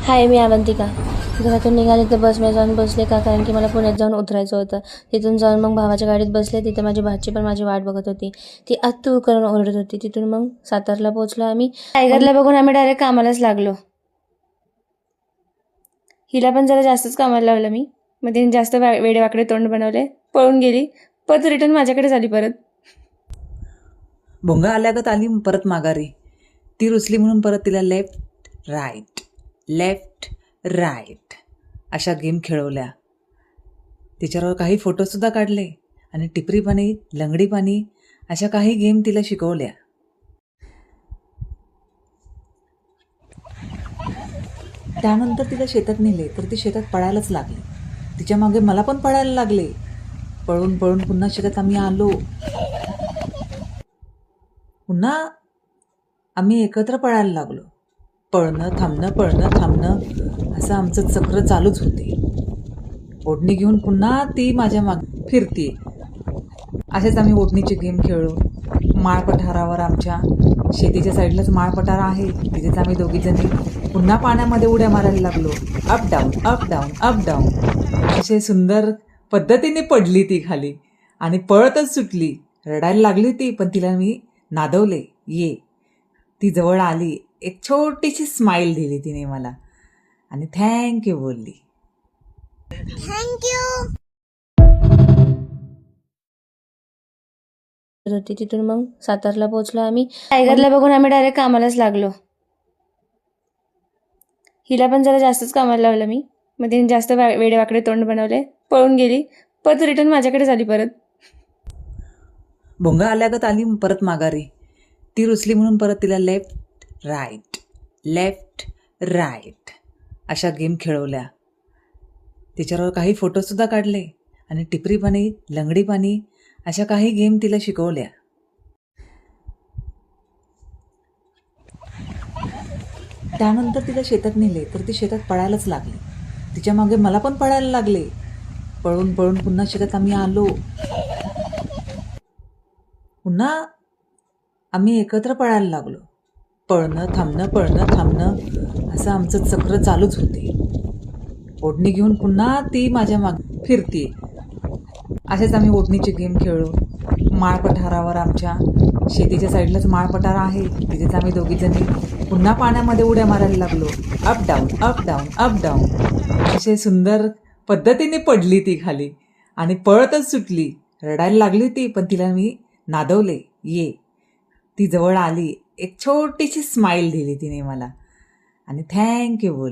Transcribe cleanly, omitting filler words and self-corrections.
हाय, मी अवंतिका. घरातून निघाले तर बसमध्ये जाऊन बसले का, कारण की मला पुण्यात जाऊन उतरायचं होतं. तिथून जाऊन मग भावाच्या गाडीत बसले. तिथं माझी भाची पण माझी वाट बघत होती. ती अत्तू करून ओरडत होती. तिथून मग सातारला पोहोचलो आम्ही. टायगरला बघून आम्ही डायरेक्ट कामालाच लागलो. हिला पण जरा जास्तच कामाला लावलं मी. मग तिने जास्त वेडेवाकडे तोंड बनवले, पळून गेली. परत रिटर्न माझ्याकडे झाली परत. भोंगा आल्यागत आली परत माघारी. ती रुसली म्हणून परत तिला लेफ्ट राईट अशा गेम खेळवल्या. तिच्यावर काही फोटोसुद्धा काढले आणि टिपरी पाणी, लंगडी पाणी अशा काही गेम तिला शिकवल्या. त्यानंतर तिला शेतात नेले तर ती शेतात पळायलाच लागली. तिच्या मागे मला पण पळायला लागले. पळून पळून पुन्हा शेतात आम्ही आलो. पुन्हा आम्ही एकत्र पळायला लागलो. पळणं थांबणं असं आमचं चक्र चालूच होते. ओढणी घेऊन पुन्हा ती माझ्या मागे फिरते. असेच आम्ही ओढणीचे गेम खेळलो. माळ पठारावर, आमच्या शेतीच्या साईडलाच माळ पठार आहे, तिथेच आम्ही दोघीजणी पुन्हा पाण्यामध्ये उड्या मारायला लागलो. अप डाऊन असे सुंदर पद्धतीने पडली ती खाली आणि पळतच सुटली. रडायला लागली ती, पण तिला मी नादवले. ती जवळ आली. एक छोटीशी स्माईल दिली तिने मला आणि थँक्यू बोलली. होती. तिथून मग सातारला पोहोचलो आम्ही. टायगरला बघून आम्ही डायरेक्ट कामालाच लागलो. हिला पण जरा जास्तच कामाला लावलं मी. मग तिने जास्त वेडेवाकडे तोंड बनवले, पळून गेली. परत रिटर्न माझ्याकडे झाली परत. भोंगा आल्यागत आली परत माघारी. ती रुसली म्हणून परत तिला लेफ्ट राईट अशा गेम खेळवल्या. तिच्यावर काही फोटोसुद्धा काढले आणि टिपरी पाणी, लंगडी पाणी अशा काही गेम तिला शिकवल्या. त्यानंतर तिला शेतात नेले तर ती शेतात पळायलाच लागली. तिच्या मागे मला पण पळायला लागले. पळून पळून पुन्हा शेतात आम्ही आलो. पुन्हा आम्ही एकत्र पळायला लागलो. पळणं थांबणं असं आमचं चक्र चालूच होते. ओढणी घेऊन पुन्हा ती माझ्या मागे फिरते. असेच आम्ही ओढणीचे गेम खेळलो. माळ पठारावर, आमच्या शेतीच्या साईडलाच माळ पठार आहे, तिथेच आम्ही दोघीजणी पुन्हा पाण्यामध्ये उड्या मारायला लागलो. अप डाऊन असे सुंदर पद्धतीने पडली ती खाली आणि पळतच सुटली. रडायला लागली ती, पण तिला मी नादवले. ती जवळ आली. एक छोटीशी स्माईल दिली तिने मला आणि थँक्यू बोलली.